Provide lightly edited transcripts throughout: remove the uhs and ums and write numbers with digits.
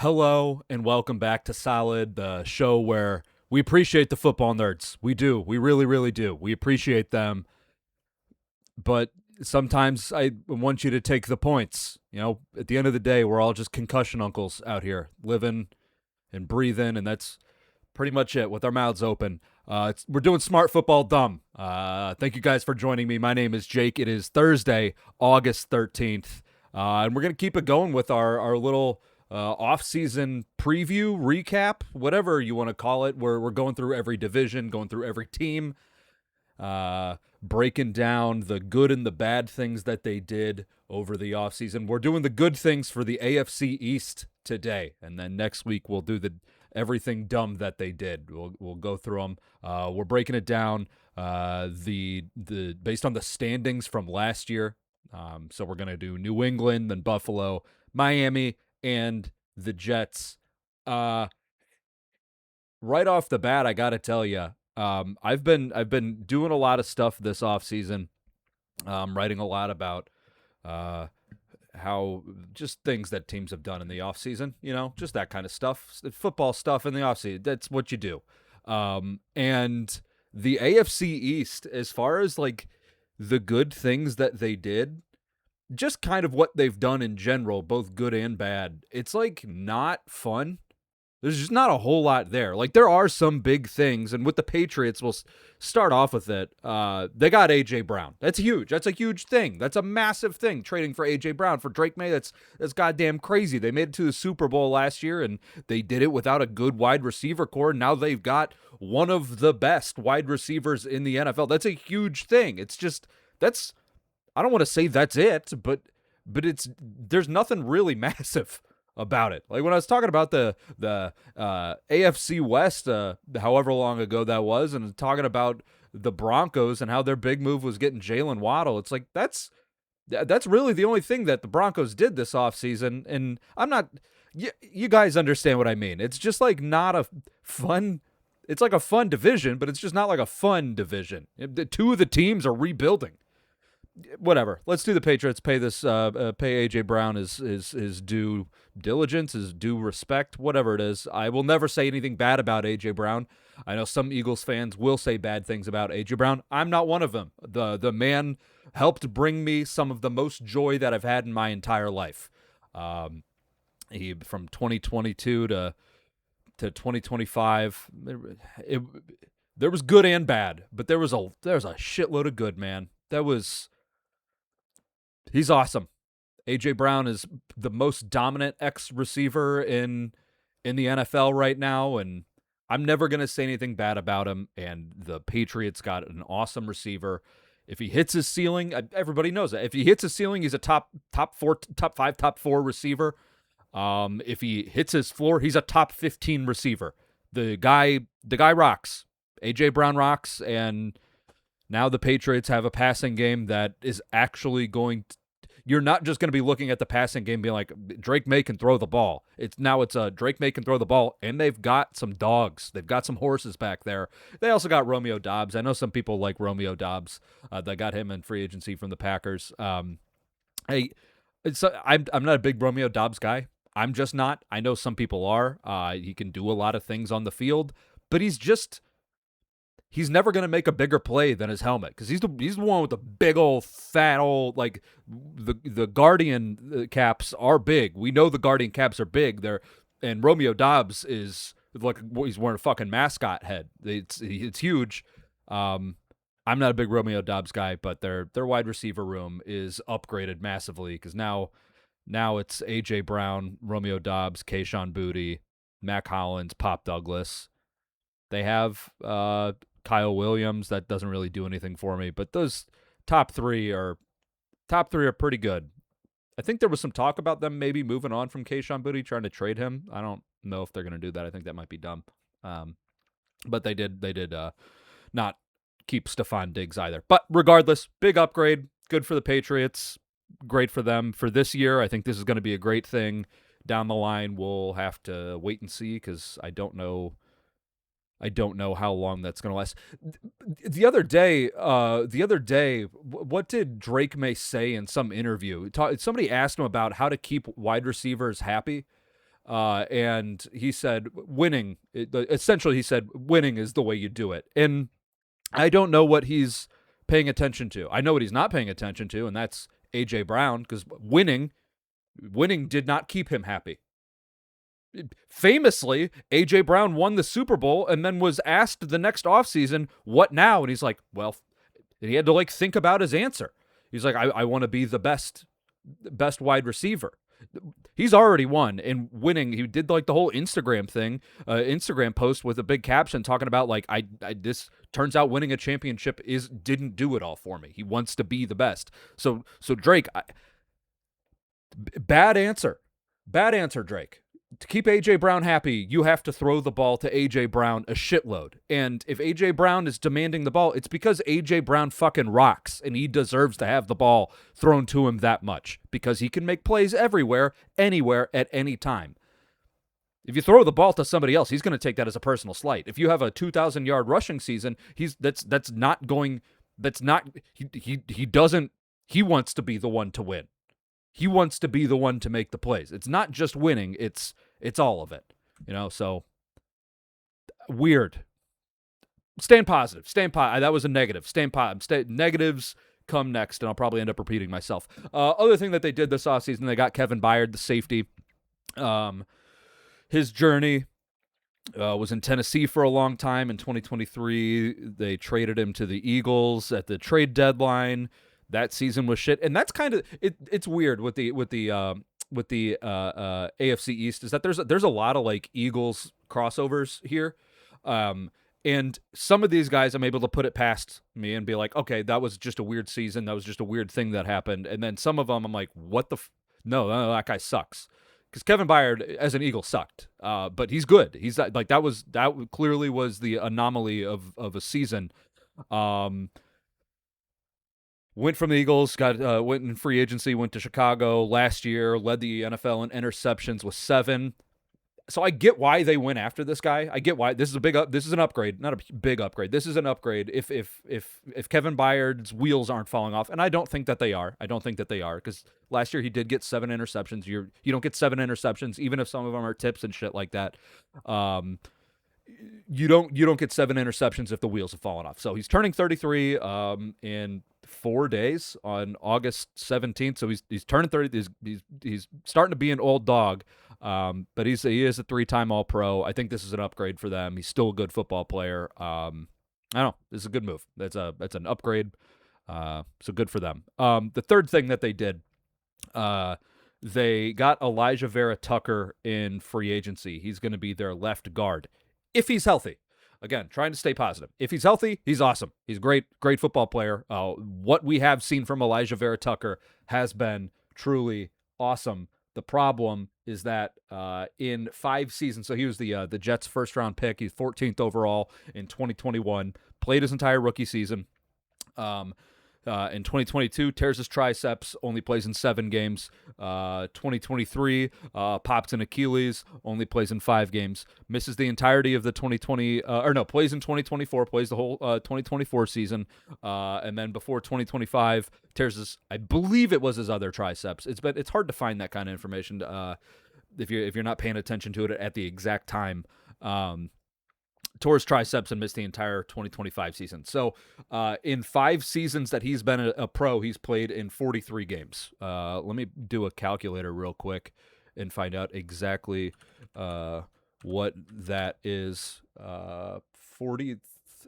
Hello and welcome back to Solid, the show where we appreciate the football nerds. We do. We really, really do. We appreciate them. But sometimes I want you to take the points. At the end of the day, we're all just concussion uncles out here living and breathing, and that's pretty much it with our mouths open. We're doing Smart Football Dumb. Thank you guys for joining me. My name is Jake. It is Thursday, August 13th. And we're going to keep it going with our little off-season preview, recap, whatever you want to call it. We're going through every division, going through every team, breaking down the good and the bad things that they did over the offseason. We're doing the good things for the AFC East today, and then next week we'll do the everything dumb that they did. We'll go through them. We're breaking it down the based on the standings from last year. So we're gonna do New England, then Buffalo, Miami, and the Jets. Right off the bat, I gotta tell you, I've been doing a lot of stuff this offseason, writing a lot about how just things that teams have done in the offseason, just that kind of stuff, football stuff in the offseason. That's what you do. And the AFC East, as far as like the good things that they did, just kind of what they've done in general, both good and bad, it's like not fun. There's just not a whole lot there. Like, there are some big things, and with the Patriots, we'll start off with it. They got A.J. Brown. That's huge. That's a huge thing. That's a massive thing, trading for A.J. Brown. For Drake May, that's goddamn crazy. They made it to the Super Bowl last year, and they did it without a good wide receiver core. Now they've got one of the best wide receivers in the NFL. That's a huge thing. It's just, I don't want to say that's it, but there's nothing really massive about it. Like when I was talking about the AFC West, however long ago that was, and talking about the Broncos and how their big move was getting Jalen Waddle, it's like that's really the only thing that the Broncos did this offseason. And I'm not, you guys understand what I mean. It's just like not a fun, it's like a fun division, but it's just not like a fun division. The two of the teams are rebuilding. Whatever. Let's do the Patriots. Pay AJ Brown his due diligence, his due respect, whatever it is. I will never say anything bad about AJ Brown. I know some Eagles fans will say bad things about AJ Brown. I'm not one of them. The man helped bring me some of the most joy that I've had in my entire life. He from 2022 to 2025. There was good and bad, but there's a shitload of good, man. He's awesome. A.J. Brown is the most dominant X receiver in the NFL right now, and I'm never going to say anything bad about him. And the Patriots got an awesome receiver. If he hits his ceiling, everybody knows that. If he hits his ceiling, he's a top 5, top 4 receiver. If he hits his floor, he's a top 15 receiver. The guy rocks. A.J. Brown rocks, and now the Patriots have a passing game that is actually going to, you're not just going to be looking at the passing game being like, Drake May can throw the ball. It's Drake May can throw the ball, and they've got some dogs. They've got some horses back there. They also got Romeo Doubs. I know some people like Romeo Doubs. They got him in free agency from the Packers. I'm not a big Romeo Doubs guy. I'm just not. I know some people are. He can do a lot of things on the field, but he's never going to make a bigger play than his helmet, because he's the one with the big old fat old, like the Guardian caps are big. We know the Guardian caps are big. And Romeo Doubs is like, he's wearing a fucking mascot head. It's huge. I'm not a big Romeo Doubs guy, but their wide receiver room is upgraded massively, because now it's A.J. Brown, Romeo Doubs, Kayshon Boutte, Mac Hollins, Pop Douglas. They have Kyle Williams. That doesn't really do anything for me, but those top three are pretty good. I think there was some talk about them maybe moving on from Kayshon Boutte, trying to trade him. I don't know if they're going to do that. I think that might be dumb. But they did not keep Stephon Diggs either. But regardless, big upgrade. Good for the Patriots. Great for them for this year. I think this is going to be a great thing down the line. We'll have to wait and see, because I don't know how long that's going to last. The other day, what did Drake May say in some interview? Somebody asked him about how to keep wide receivers happy. And he said winning. Essentially, he said winning is the way you do it. And I don't know what he's paying attention to. I know what he's not paying attention to, and that's AJ Brown, because winning did not keep him happy. Famously, AJ Brown won the Super Bowl and then was asked the next offseason, what now? And he's like, well, he had to like think about his answer. He's like, I want to be the best wide receiver. He's already won, and winning. He did like the whole Instagram thing, Instagram post with a big caption talking about like, I this turns out winning a championship didn't do it all for me. He wants to be the best. So Drake, bad answer, Drake. To keep A.J. Brown happy, you have to throw the ball to A.J. Brown a shitload. And if A.J. Brown is demanding the ball, it's because A.J. Brown fucking rocks, and he deserves to have the ball thrown to him that much, because he can make plays everywhere, anywhere, at any time. If you throw the ball to somebody else, he's going to take that as a personal slight. If you have a 2,000-yard rushing season, he wants to be the one to win. He wants to be the one to make the plays. It's not just winning, it's all of it. So weird. Staying positive. That was a negative. Negatives come next, and I'll probably end up repeating myself. Other thing that they did this offseason, they got Kevin Byard, the safety. His journey was in Tennessee for a long time. In 2023, they traded him to the Eagles at the trade deadline. That season was shit, and that's kind of it. It's weird with the AFC East is that there's a lot of like Eagles crossovers here, and some of these guys I'm able to put it past me and be like, okay, that was just a weird season, that was just a weird thing that happened, and then some of them I'm like, what the no, that guy sucks, because Kevin Byard as an Eagle sucked, but he's good. He's like that clearly was the anomaly of a season. Went from the Eagles, went in free agency, went to Chicago last year, led the NFL in interceptions with 7. So I get why they went after this guy. I get why this is this is an upgrade, not a big upgrade. This is an upgrade if Kevin Byard's wheels aren't falling off, and I don't think that they are. Because last year he did get 7 interceptions. You don't get 7 interceptions, even if some of them are tips and shit like that. You don't get 7 interceptions if the wheels have fallen off. So he's turning 33 in 4 days on August 17th. So he's turning 30. He's starting to be an old dog. But he is a 3-time All-Pro. I think this is an upgrade for them. He's still a good football player. I don't know. This is a good move. That's an upgrade. So good for them. The third thing that they did, they got Elijah Vera Tucker in free agency. He's going to be their left guard if he's healthy. Again, trying to stay positive. If he's healthy, he's awesome. He's great football player. What we have seen from Elijah Vera Tucker has been truly awesome. The problem is that in 5 seasons, so he was the Jets' first-round pick. He's 14th overall in 2021. Played his entire rookie season. In 2022, tears his triceps, only plays in 7 games. 2023, pops an Achilles, only plays in 5 games. Misses the entirety of the 2020, plays in 2024, plays the whole 2024 season. And then before 2025, tears his, I believe it was his other triceps. It's hard to find that kind of information if you're not paying attention to it at the exact time. Tore his triceps and missed the entire 2025 season. So in 5 seasons that he's been a pro, he's played in 43 games. Let me do a calculator real quick and find out exactly what that is. 40.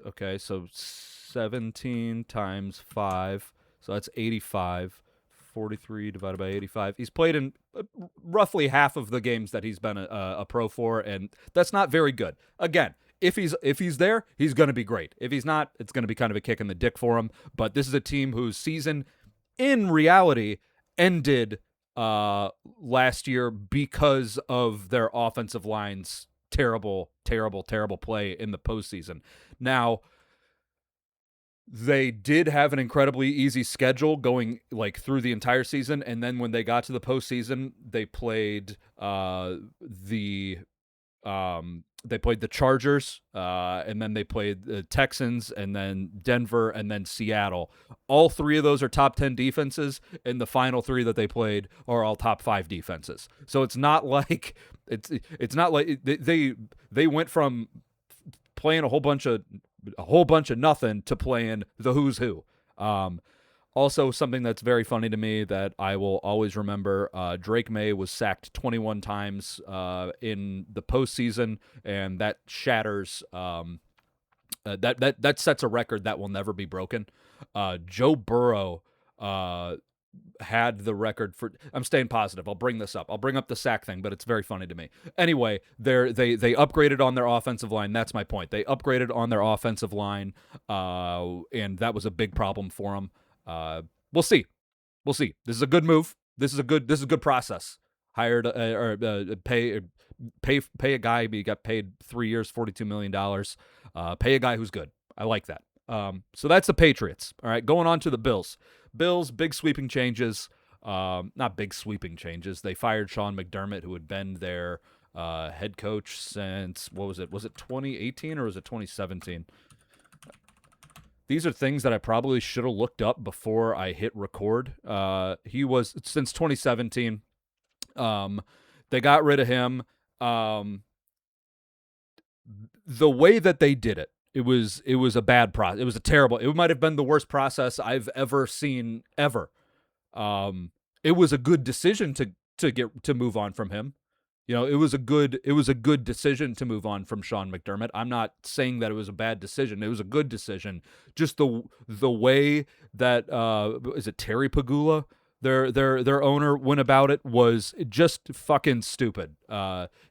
Okay, so 17 times 5. So that's 85. 43 divided by 85. He's played in roughly half of the games that he's been a pro for, and that's not very good. Again, if he's there, he's going to be great. If he's not, it's going to be kind of a kick in the dick for him. But this is a team whose season, in reality, ended last year because of their offensive line's terrible play in the postseason. Now, they did have an incredibly easy schedule going like through the entire season, and then when they got to the postseason, they played the They played the Chargers, and then they played the Texans, and then Denver, and then Seattle. All three of those are top 10 defenses, and the final three that they played are all top 5 defenses. So it's not like it's not like they went from playing a whole bunch of nothing to playing the who's who. Also, something that's very funny to me that I will always remember: Drake May was sacked 21 times in the postseason, and that shatters that sets a record that will never be broken. Joe Burrow had the record for. I'm staying positive. I'll bring this up. I'll bring up the sack thing, but it's very funny to me. Anyway, they upgraded on their offensive line. That's my point. They upgraded on their offensive line, and that was a big problem for them. We'll see. We'll see. This is a good move. This is a good process. Hired pay a guy. He got paid 3 years, $42 million. Pay a guy who's good. I like that. So that's the Patriots. All right, going on to the Bills. Bills, big sweeping changes. Not big sweeping changes. They fired Sean McDermott, who had been their head coach since, what was it? Was it 2018 or was it 2017? These are things that I probably should have looked up before I hit record. He was since 2017. They got rid of him. The way that they did it, it was a bad process. It was a terrible. It might have been the worst process I've ever seen ever. It was a good decision to move on from him. You know, it was a good decision to move on from Sean McDermott. I'm not saying that it was a bad decision. It was a good decision. Just the way that is it Terry Pagula, their owner, went about it was just fucking stupid.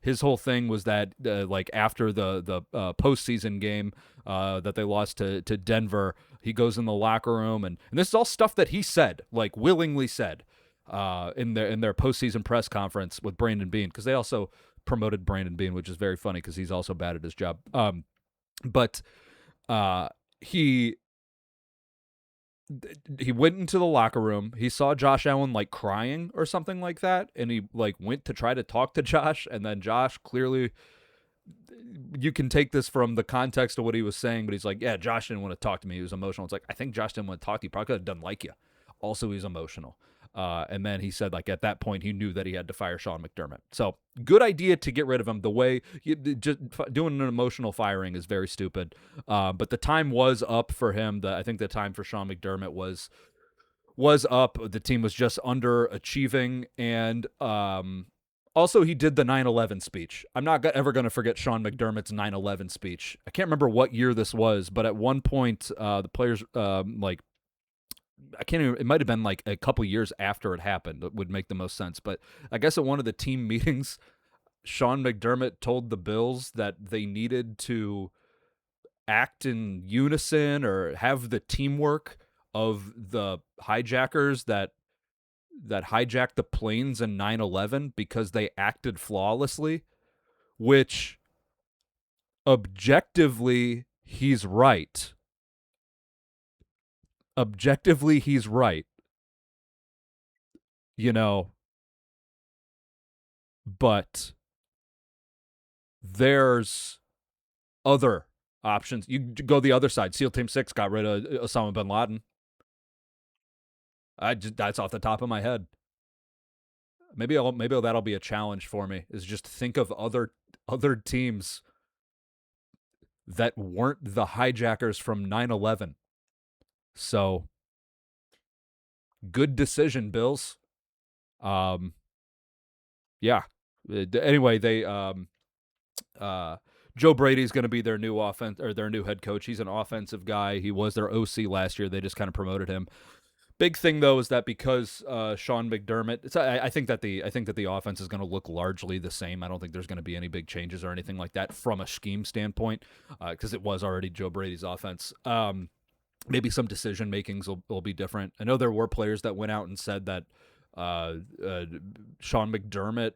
His whole thing was that like after the postseason game that they lost to Denver, he goes in the locker room and this is all stuff that he said, like willingly said. In their postseason press conference with Brandon Beane, because they also promoted Brandon Beane, which is very funny because he's also bad at his job. But he went into the locker room. He saw Josh Allen like crying or something like that, and he like went to try to talk to Josh, and then Josh clearly. You can take this from the context of what he was saying, but he's like, yeah, Josh didn't want to talk to me. He was emotional. It's like, I think Josh didn't want to talk to you. Probably doesn't like you. Also, he's emotional. And then he said, like, at that point, he knew that he had to fire Sean McDermott. So, good idea to get rid of him. The way just doing an emotional firing is very stupid. But the time was up for him. I think the time for Sean McDermott was up. The team was just underachieving. And also, he did the 9/11 speech. I'm not ever going to forget Sean McDermott's 9/11 speech. I can't remember what year this was, but at one point, the players, like, I can't even, it might have been like a couple years after it happened. It would make the most sense. But I guess at one of the team meetings, Sean McDermott told the Bills that they needed to act in unison or have the teamwork of the hijackers that hijacked the planes in 9/11 because they acted flawlessly, which objectively he's right. Objectively, he's right. You know, but there's other options. You go the other side. SEAL Team 6 got rid of Osama bin Laden. That's off the top of my head. Maybe that'll be a challenge for me. Is just think of other teams that weren't the hijackers from 9/11. So, good decision, Bills. Yeah. Anyway, they Joe Brady's going to be their new their new head coach. He's an offensive guy. He was their OC last year. They just kind of promoted him. Big thing though is that because Sean McDermott, I think that the offense is going to look largely the same. I don't think there's going to be any big changes or anything like that from a scheme standpoint, because it was already Joe Brady's offense. Maybe some decision makings will be different. I know there were players that went out and said that Sean McDermott,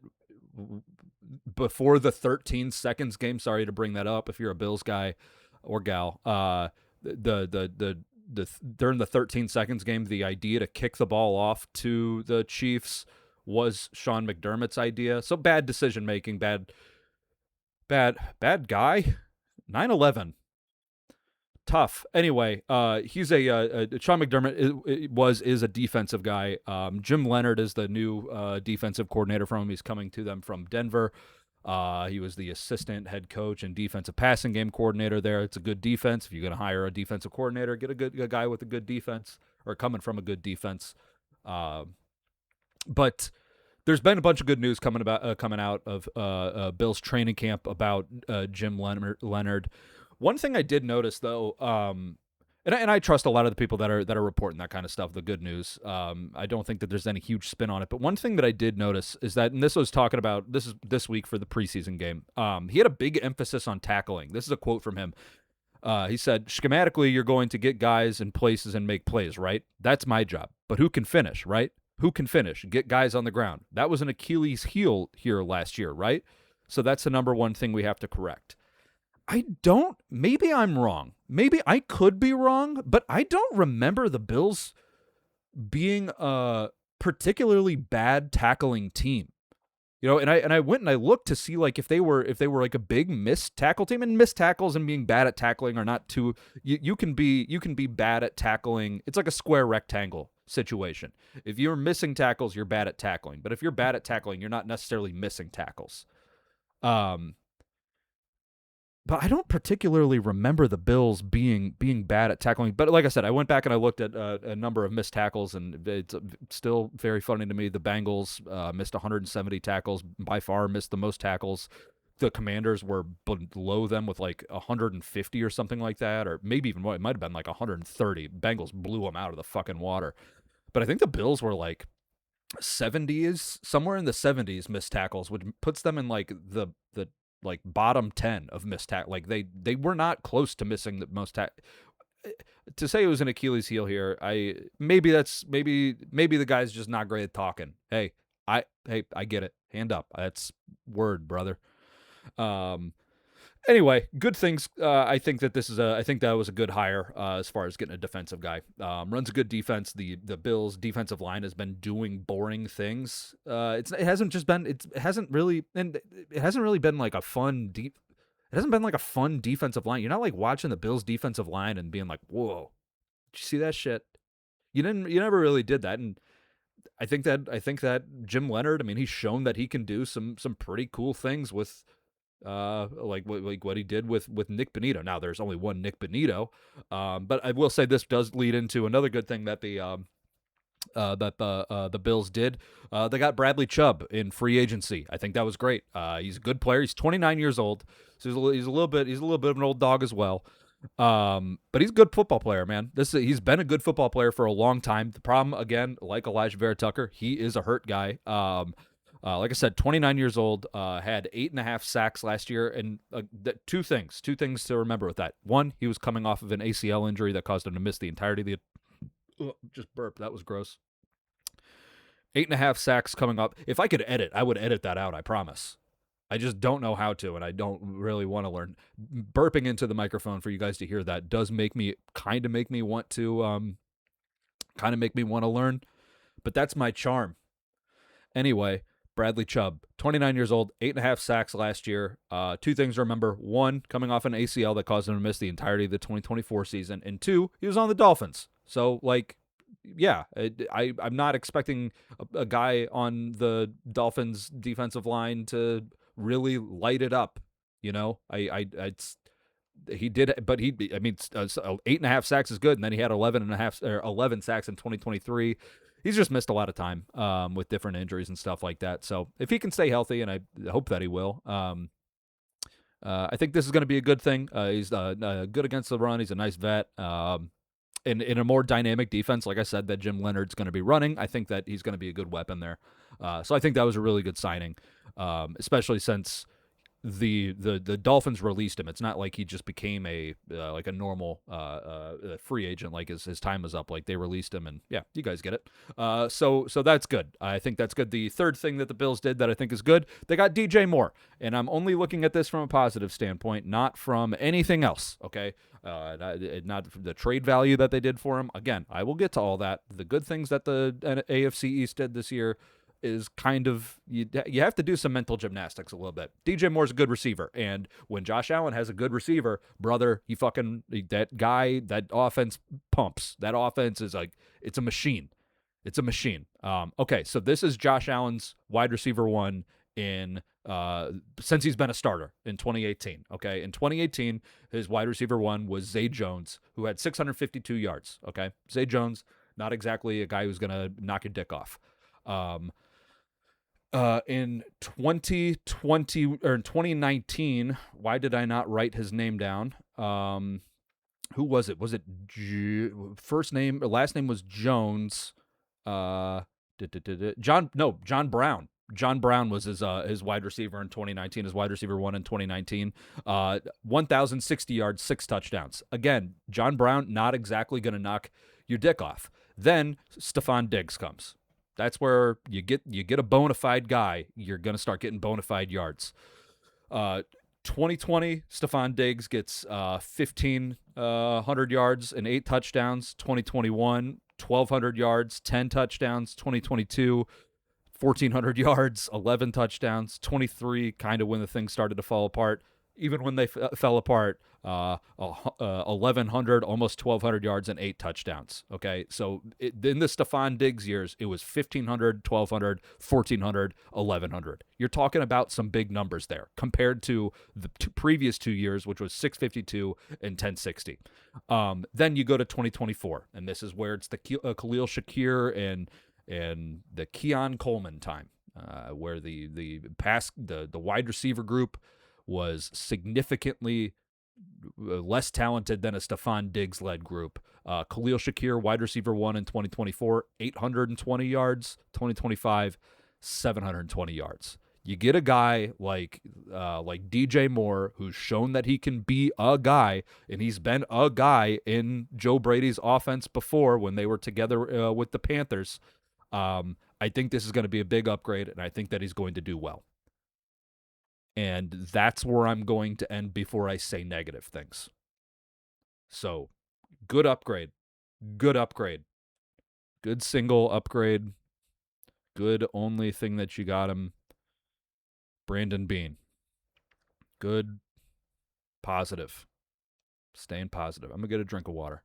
before the 13 seconds game, sorry to bring that up if you're a Bills guy or gal, during the 13 seconds game, the idea to kick the ball off to the Chiefs was Sean McDermott's idea. So bad decision making, bad bad guy. 9/11. Tough. Anyway, he's Sean McDermott is a defensive guy. Jim Leonard is the new defensive coordinator from him. He's coming to them from Denver. He was the assistant head coach and defensive passing game coordinator there. It's a good defense. If you're going to hire a defensive coordinator, get a guy with a good defense or coming from a good defense. But there's been a bunch of good news coming out of Bill's training camp about Jim Leonard. One thing I did notice though, and I trust a lot of the people that are reporting that kind of stuff, the good news. I don't think that there's any huge spin on it. But one thing that I did notice is that, and this was talking about this week for the preseason game. He had a big emphasis on tackling. This is a quote from him. He said, "Schematically, you're going to get guys in places and make plays, right? That's my job. But who can finish, right? Who can finish? Get guys on the ground. That was an Achilles heel here last year, right? So that's the number one thing we have to correct." Maybe I'm wrong. Maybe I could be wrong, but I don't remember the Bills being a particularly bad tackling team. And I went and I looked to see like if they were like a big missed tackle team, and missed tackles and being bad at tackling are not too you can be bad at tackling. It's like a square rectangle situation. If you're missing tackles, you're bad at tackling. But if you're bad at tackling, you're not necessarily missing tackles. But I don't particularly remember the Bills being bad at tackling. But like I said, I went back and I looked at a number of missed tackles, and it's still very funny to me. The Bengals missed 170 tackles, by far missed the most tackles. The Commanders were below them with like 150 or something like that, or maybe even more. It might have been like 130. Bengals blew them out of the fucking water. But I think the Bills were like 70s, somewhere in the 70s missed tackles, which puts them in like the like bottom 10 of missed tackle. Like they were not close to missing the most to say it was an Achilles heel here. Maybe the guy's just not great at talking. Hey, I get it. Hand up. That's word, brother. Anyway, good things. I think that was a good hire as far as getting a defensive guy. Runs a good defense. The Bills' defensive line has been doing boring things. It hasn't really been like a fun It hasn't been like a fun defensive line. You're not like watching the Bills' defensive line and being like, "Whoa, did you see that shit?" You never really did that. And I think that Jim Leonard, I mean, he's shown that he can do some pretty cool things with. Like what he did with Nick Bonito. Now there's only one Nick Bonito, but I will say this does lead into another good thing that the Bills did. They got Bradley Chubb in free agency. I think that was great. He's a good player. He's 29 years old, so he's a little bit of an old dog as well. But he's a good football player, man. He's been a good football player for a long time. The problem, again, like Elijah Vera Tucker, he is a hurt guy. Like I said, 29 years old, had 8.5 sacks last year, and two things to remember with that. One, he was coming off of an ACL injury that caused him to miss the entirety of the. Just burp. That was gross. 8.5 sacks coming up. If I could edit, I would edit that out. I promise. I just don't know how to, and I don't really want to learn. Burping into the microphone for you guys to hear that does make me want to learn, but that's my charm. Anyway. Bradley Chubb, 29 years old, 8.5 sacks last year. Two things to remember. One, coming off an ACL that caused him to miss the entirety of the 2024 season. And two, he was on the Dolphins. So, like, yeah, I'm not expecting a guy on the Dolphins defensive line to really light it up. He did, but 8.5 sacks is good. And then he had 11 sacks in 2023. He's just missed a lot of time with different injuries and stuff like that. So if he can stay healthy, and I hope that he will, I think this is going to be a good thing. He's good against the run. He's a nice vet. In a more dynamic defense, like I said, that Jim Leonard's going to be running, I think that he's going to be a good weapon there. So I think that was a really good signing, especially since the Dolphins released him. It's not like he just became a normal free agent, like his time was up. Like, they released him, and yeah, you guys get it. So that's good. I think that's good. The third thing that the Bills did that I think is good, they got DJ Moore, and I'm only looking at this from a positive standpoint, not from anything else. Okay, not the trade value that they did for him. Again, I will get to all that. The good things that the AFC East did this year. is kind of you have to do some mental gymnastics a little bit. DJ Moore's a good receiver, and when Josh Allen has a good receiver, brother, that guy, that offense pumps. That offense is like it's a machine. It's a machine. Okay, so this is Josh Allen's wide receiver one in since he's been a starter in 2018. Okay, in 2018, his wide receiver one was Zay Jones, who had 652 yards. Okay, Zay Jones, not exactly a guy who's gonna knock your dick off. In 2020 or in 2019, why did I not write his name down? Who was it? Was it first name or last name was Jones? John Brown. John Brown was his wide receiver in 2019, his wide receiver one in 2019. 1,060 yards, 6 touchdowns. Again, John Brown not exactly going to knock your dick off. Then Stephon Diggs comes. That's where you get a bona fide guy. You're going to start getting bona fide yards. 2020, Stephon Diggs gets 1,500 yards and 8 touchdowns. 2021, 1,200 yards, 10 touchdowns. 2022, 1,400 yards, 11 touchdowns. 23, kind of when the things started to fall apart. Even when they fell apart, 1,100, almost 1,200 yards and 8 touchdowns. Okay, so in the Stephon Diggs years, it was 1,500, 1,200, 1,400, 1,100. You're talking about some big numbers there compared to the previous 2 years, which was 652 and 1,060. Then you go to 2024, and this is where it's the Khalil Shakir and the Keon Coleman time, where the wide receiver group was significantly less talented than a Stephon Diggs-led group. Khalil Shakir, wide receiver one in 2024, 820 yards. 2025, 720 yards. You get a guy like DJ Moore, who's shown that he can be a guy, and he's been a guy in Joe Brady's offense before when they were together with the Panthers. I think this is going to be a big upgrade, and I think that he's going to do well. And that's where I'm going to end before I say negative things. So, good upgrade. Good upgrade. Good single upgrade. Good only thing that you got him. Brandon Beane. Good. Positive. Staying positive. I'm going to get a drink of water.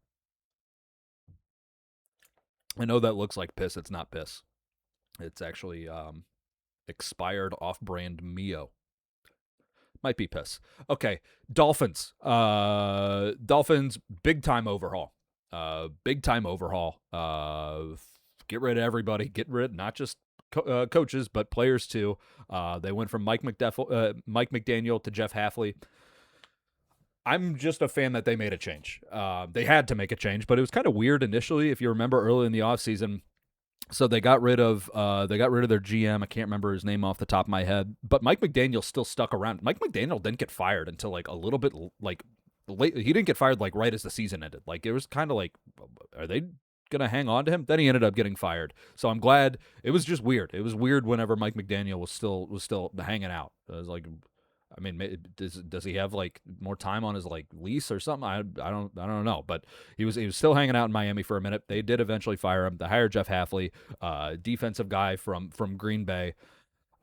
I know that looks like piss. It's not piss. It's actually expired off-brand Mio. Might be piss. Okay, Dolphins. Dolphins, big-time overhaul. Big-time overhaul. Get rid of everybody. Get rid, not just coaches, but players too. They went from Mike McDaniel to Jeff Hafley. I'm just a fan that they made a change. They had to make a change, but it was kind of weird initially. If you remember early in the offseason, so they got rid of their GM. I can't remember his name off the top of my head, but Mike McDaniel still stuck around. Mike McDaniel didn't get fired until like a little bit like late. He didn't get fired like right as the season ended. Like it was kind of like, are they gonna hang on to him? Then he ended up getting fired. So I'm glad. It was just weird. It was weird whenever Mike McDaniel was still hanging out. It was like, I mean, does he have like more time on his like lease or something? I don't know. But he was still hanging out in Miami for a minute. They did eventually fire him. They hired Jeff Hafley, defensive guy from Green Bay.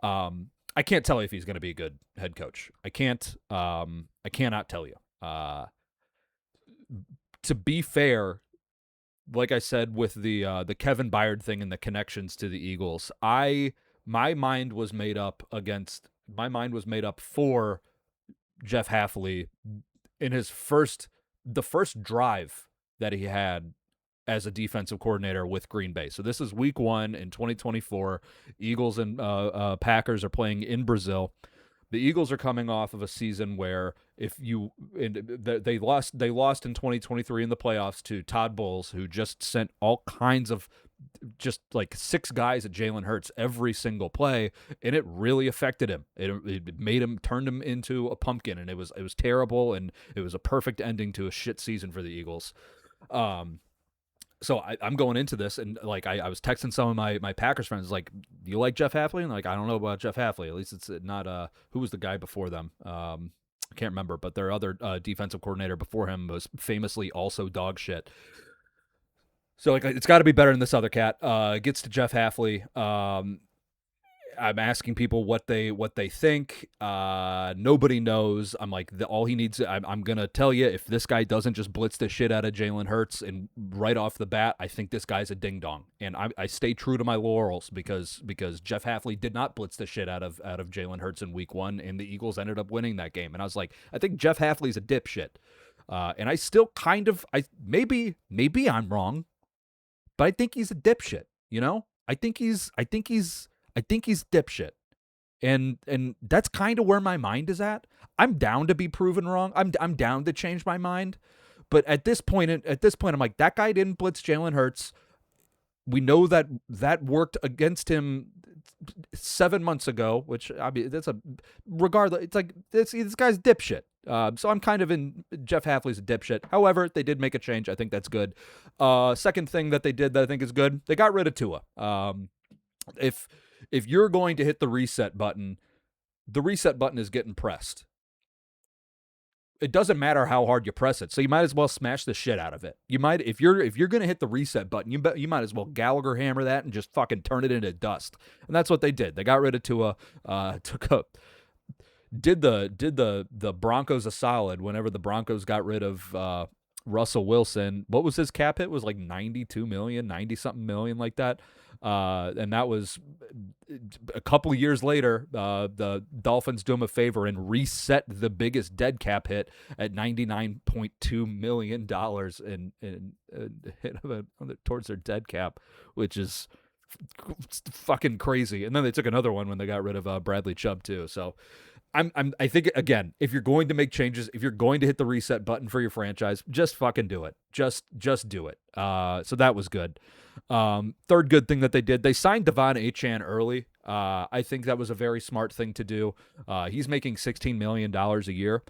I can't tell you if he's going to be a good head coach. I can't. I cannot tell you. To be fair, like I said with the Kevin Byard thing and the connections to the Eagles, my mind was made up for Jeff Hafley in the first drive that he had as a defensive coordinator with Green Bay. So this is week 1 in 2024. Eagles and Packers are playing in Brazil. The Eagles are coming off of a season where they lost in 2023 in the playoffs to Todd Bowles, who just sent all kinds of just like 6 guys at Jalen Hurts every single play, and it really affected him. It made him, turned him into a pumpkin, and it was terrible, and it was a perfect ending to a shit season for the Eagles. So I'm going into this, and like I was texting some of my Packers friends, like, do you like Jeff Hafley? And like, I don't know about Jeff Hafley. At least it's not who was the guy before them? I can't remember, but their other defensive coordinator before him was famously also dog shit. So like, it's got to be better than this other cat. Gets to Jeff Hafley. I'm asking people what they think. Nobody knows. I'm like, all he needs. I'm gonna tell you, if this guy doesn't just blitz the shit out of Jalen Hurts and right off the bat, I think this guy's a ding dong. And I stay true to my laurels because Jeff Hafley did not blitz the shit out of Jalen Hurts in Week 1, and the Eagles ended up winning that game. And I was like, I think Jeff Hafley's a dipshit. And I still kind of, maybe I'm wrong, but I think he's a dipshit. You know, I think he's dipshit. And that's kind of where my mind is at. I'm down to be proven wrong. I'm down to change my mind. But at this point, I'm like, that guy didn't blitz Jalen Hurts. We know that worked against him 7 months ago, which, I mean, that's a regardless. It's like this guy's dipshit. So I'm kind of in Jeff Hafley's a dipshit. However, they did make a change. I think that's good. Second thing that they did that I think is good, they got rid of Tua. If you're going to hit the reset button is getting pressed. It doesn't matter how hard you press it, so you might as well smash the shit out of it. You might, if you're going to hit the reset button, you might as well Gallagher hammer that and just fucking turn it into dust. And that's what they did. They got rid of Tua, did the Broncos a solid whenever the Broncos got rid of Russell Wilson. What was his cap hit? It was like 92 million, 90 something million, like that. And that was a couple of years later. The Dolphins do him a favor and reset the biggest dead cap hit at $99.2 million towards their dead cap, which is fucking crazy. And then they took another one when they got rid of Bradley Chubb too. So I think, again, if you're going to make changes, if you're going to hit the reset button for your franchise, just fucking do it. Just do it. So that was good. Third good thing that they did, they signed Devon Achane early. I think that was a very smart thing to do. He's making $16 million a year,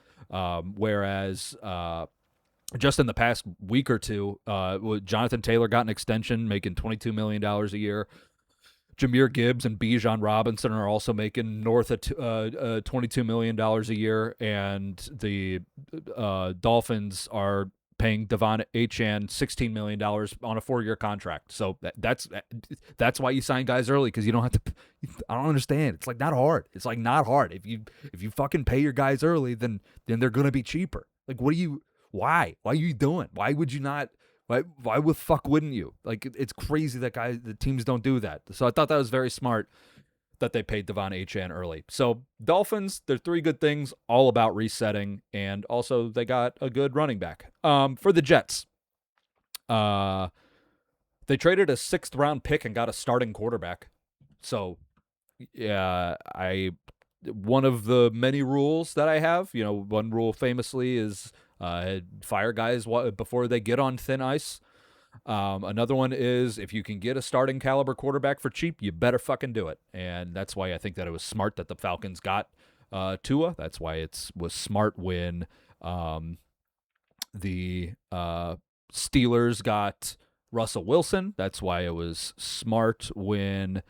whereas just in the past week or two, Jonathan Taylor got an extension, making $22 million a year. Jahmyr Gibbs and Bijan Robinson are also making north of $22 million a year, and the Dolphins are paying Devon Achane $16 million on a 4-year contract. So that's why you sign guys early, because you don't have to. I don't understand. It's like not hard. It's like not hard. If you fucking pay your guys early, then they're gonna be cheaper. Like, why are you doing? Why would you not? Why the fuck wouldn't you? Like, it's crazy that the teams don't do that. So I thought that was very smart that they paid Devon Achane early. So Dolphins, they're 3 good things, all about resetting, and also they got a good running back. For the Jets, they traded a 6th round pick and got a starting quarterback. So yeah, one of the many rules that I have, one rule famously is fire guys before they get on thin ice. Another one is, if you can get a starting caliber quarterback for cheap, you better fucking do it. And that's why I think that it was smart that the Falcons got Tua. That's why it was smart when the Steelers got Russell Wilson. That's why it was smart when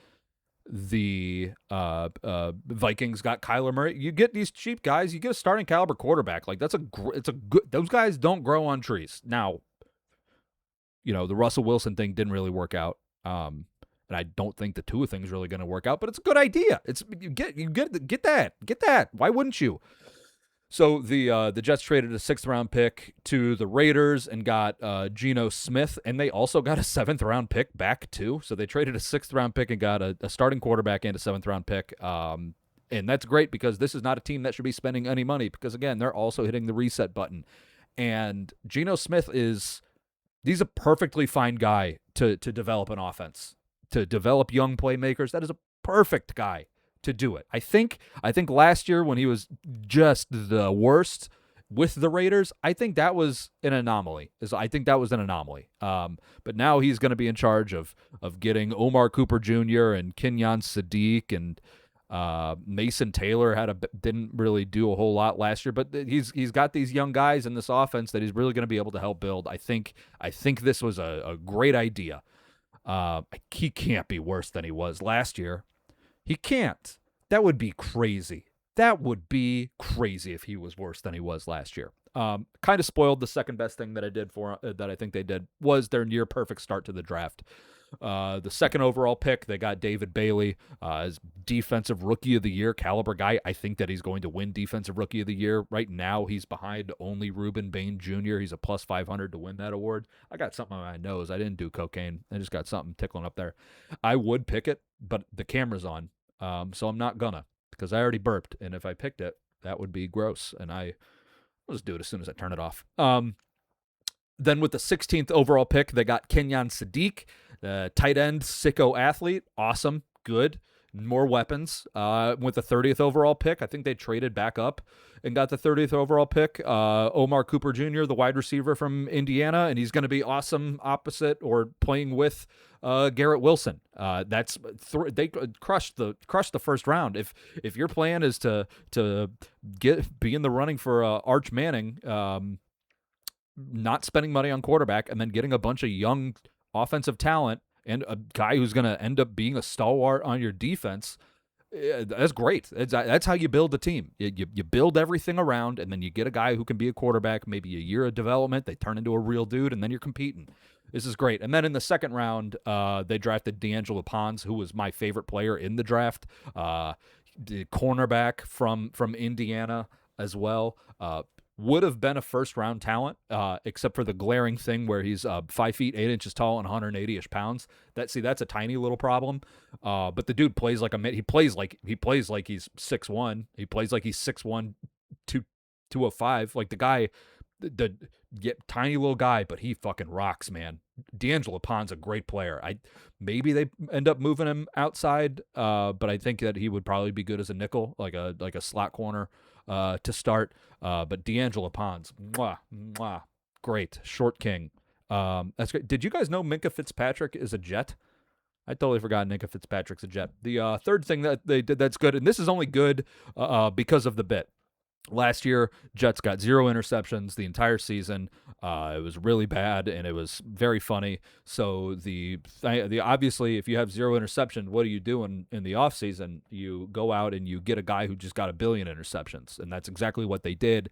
the Vikings got Kyler Murray. You get these cheap guys, you get a starting caliber quarterback. Like, it's a good. Those guys don't grow on trees. Now, the Russell Wilson thing didn't really work out, and I don't think the Tua thing's really going to work out. But it's a good idea. You get that. Why wouldn't you? So the Jets traded a 6th round pick to the Raiders and got Geno Smith, and they also got a 7th round pick back too. So they traded a 6th round pick and got a starting quarterback and a 7th round pick. And that's great, because this is not a team that should be spending any money, because again, they're also hitting the reset button. And Geno Smith he's a perfectly fine guy to develop an offense, to develop young playmakers. That is a perfect guy to do it. I think last year, when he was just the worst with the Raiders, I think that was an anomaly. But now he's going to be in charge of getting Omar Cooper Jr. and Kenyon Sadiq, and Mason Taylor didn't really do a whole lot last year, but he's got these young guys in this offense that he's really going to be able to help build. I think this was a great idea. He can't be worse than he was last year. He can't. That would be crazy. If he was worse than he was last year. Kind of spoiled. The second best thing that I think they did was their near perfect start to the draft. The second overall pick, they got David Bailey as defensive rookie of the year caliber guy. I think that he's going to win defensive rookie of the year. Right now, he's behind only Reuben Bain Jr. He's a plus 500 to win that award. I got something on my nose. I didn't do cocaine. I just got something tickling up there. I would pick it, but the camera's on, so I'm not gonna because I already burped. And if I picked it, that would be gross. And I'll just do it as soon as I turn it off. Then with the 16th overall pick, they got Kenyon Sadiq, tight end, sicko athlete. Awesome. Good. More weapons. With the 30th overall pick, I think they traded back up and got the 30th overall pick. Omar Cooper Jr., the wide receiver from Indiana, and he's going to be awesome opposite or playing with Garrett Wilson. They crushed the first round. If your plan is to be in the running for Arch Manning, not spending money on quarterback and then getting a bunch of young offensive talent and a guy who's going to end up being a stalwart on your defense, that's great. That's how you build a team. You build everything around, and then you get a guy who can be a quarterback, maybe a year of development, they turn into a real dude, and then you're competing. This is great. And then in the second round, they drafted D'Angelo Pons, who was my favorite player in the draft, the cornerback from Indiana as well. Would have been a first-round talent, except for the glaring thing where he's 5 feet 8 inches tall and 180-ish pounds. That's a tiny little problem. But the dude plays like he plays like he's 6'1". He plays like he's 6'1", 205. Like the guy, tiny little guy, but he fucking rocks, man. D'Angelo Pons a great player. Maybe they end up moving him outside, but I think that he would probably be good as a nickel, like a slot corner. To start, but D'Angelo Pons, great, short king. That's great. Did you guys know Minkah Fitzpatrick is a Jet? I totally forgot Minkah Fitzpatrick's a Jet. The third thing that they did that's good, and this is only good because of the bit. Last year, Jets got 0 interceptions the entire season. It was really bad, and it was very funny. So the obviously, if you have 0 interception, what do you do in the offseason? You go out and you get a guy who just got 1 billion interceptions, and that's exactly what they did.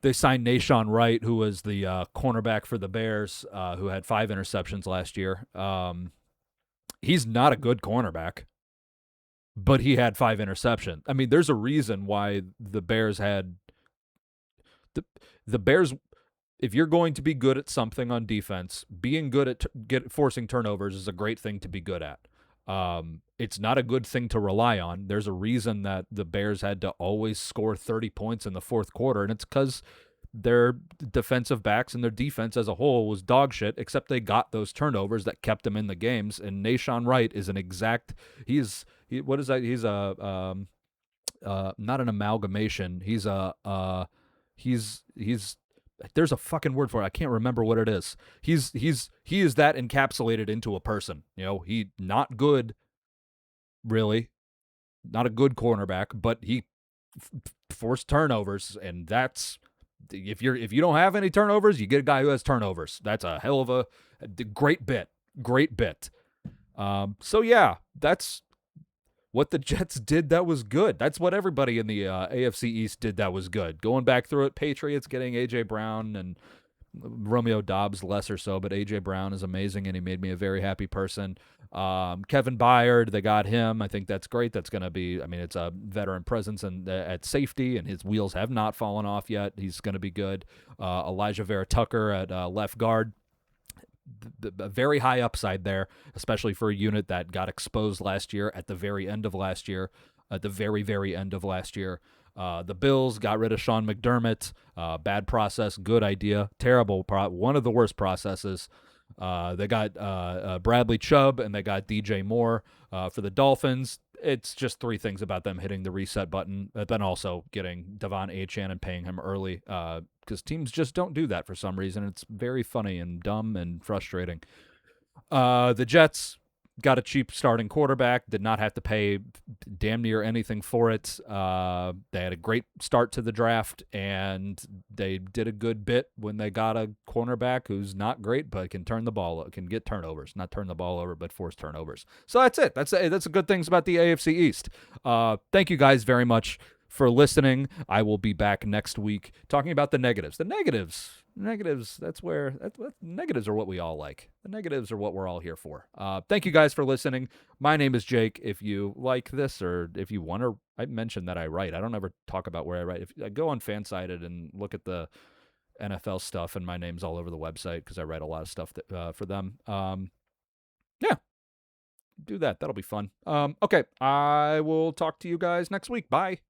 They signed Nashawn Wright, who was the cornerback for the Bears, who had 5 interceptions last year. He's not a good cornerback, but he had 5 interceptions. I mean, there's a reason why the Bears had the Bears. If you're going to be good at something on defense, being good at forcing turnovers is a great thing to be good at. It's not a good thing to rely on. There's a reason that the Bears had to always score 30 points in the fourth quarter, and it's because their defensive backs and their defense as a whole was dog shit, except they got those turnovers that kept them in the games. And Nashawn Wright is what is that? He's a not an amalgamation. He's there's a fucking word for it. I can't remember what it is. He is that encapsulated into a person. He not good, really, not a good cornerback, but he forced turnovers, and that's if you don't have any turnovers, you get a guy who has turnovers. That's a hell of a great bit. So yeah, that's what the Jets did that was good. That's what everybody in the AFC East did that was good. Going back through it, Patriots getting A.J. Brown and Romeo Doubs less or so, but A.J. Brown is amazing, and he made me a very happy person. Kevin Byard, they got him. I think that's great. That's going to be, it's a veteran presence at safety, and his wheels have not fallen off yet. He's going to be good. Elijah Vera Tucker at left guard. The very high upside there, especially for a unit that got exposed last year at the very end of last year. The Bills got rid of Sean McDermott. Bad process, good idea. Terrible, one of the worst processes. They got Bradley Chubb, and they got DJ Moore. For the Dolphins, it's just 3 things about them hitting the reset button, but then also getting Devon Achane and paying him early, because teams just don't do that for some reason. It's very funny and dumb and frustrating. The Jets got a cheap starting quarterback, did not have to pay damn near anything for it. They had a great start to the draft, and they did a good bit when they got a cornerback who's not great, but can get turnovers. Not turn the ball over, but force turnovers. So that's it. That's the good things about the AFC East. Thank you guys very much for listening. I will be back next week talking about the negatives. Negatives. Negatives are what we all like. The negatives are what we're all here for. Thank you guys for listening. My name is Jake. If you like this, or if you want to, I mentioned that I write. I don't ever talk about where I write. If I go on Fansided and look at the NFL stuff, and my name's all over the website because I write a lot of stuff for them. Yeah, do that. That'll be fun. Okay, I will talk to you guys next week. Bye.